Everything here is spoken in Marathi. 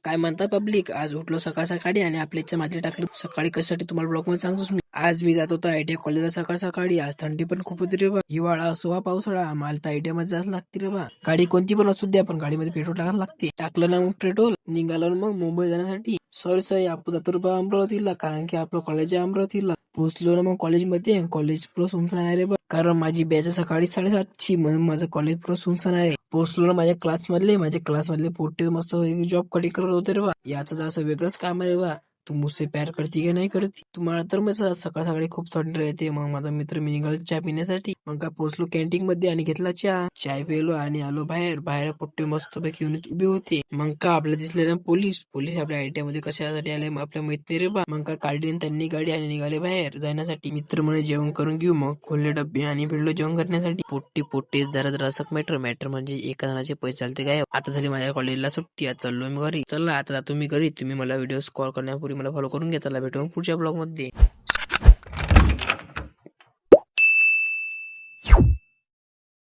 काय म्हणता पब्लिक, आज उठलो सकाळ सकाळी आणि आपल्या इच्छा मात्र टाकलं सकाळी. कशासाठी तुम्हाला ब्लॉग मध्ये सांगतोच मी. आज मी जात होतो आयटीआय कॉलेजला सकाळ सकाळी. आज थंडी पण खूप होती रे बा. हिवाळा असो वा पावसाळा, आम्हाला तर आयटीआय मध्ये जायला लागते रे बा. गाडी कोणती पण असू द्या, पण गाडीमध्ये पेट्रोल टाकायला लागते. टाकलं ना मग पेट्रोल, निघालो मग मुंबई जाण्यासाठी. सॉरी आपण जातो रे बा अमरावतीला, कारण की आपलं कॉलेज आहे अमरावतीला. पोहोचलो ना मग कॉलेजमध्ये. कॉलेज पुरं सुनसान आहे रे बा, कारण माझी बॅच सकाळी 7:30ची, म्हणून माझं कॉलेज पुरं सुनसान आहे. पोहोचलो ना माझ्या क्लासमधले पोट्टे मस्त जॉब कटिंग करत होते रे बा. याचं असं वेगळंच काम आहे रे बा. तू मुझसे प्यार करती की नाही करती. तुम्हाला तर मग सकाळ सकाळी खूप थंडी राहते. मग माझा मित्र मी निघालो चहा पिण्यासाठी. मग काय पोहोचलो कॅन्टीन मध्ये आणि घेतला चाय पिलो आणि आलो बाहेर. बाहेर पोट्टे मस्त पैकी उभे होते. मग का आपल्याला दिसले ना पोलीस आपल्या आयटीआय मध्ये कशासाठी आले मग आपल्या माहित नाही रे बा. मग का काढली त्यांनी गाडी आणि निघाले बाहेर जाण्यासाठी. मित्र म्हणे जेवण करून घेऊ. मग खोलले डब्बे आणि फिरलो जेवण करण्यासाठी. पोट्टे जरा असं मॅटर म्हणजे एका जणाचे पैसे चालते काय. आता झाली माझ्या कॉलेजला सुट्टी, आज चाललो मी घरी. चला आता तुम्ही घरी. तुम्ही मला व्हिडिओ कॉल करण्यापूर्वी मला फॉलो करून घ्या. चला भेटू पुढच्या ब्लॉग मध्ये.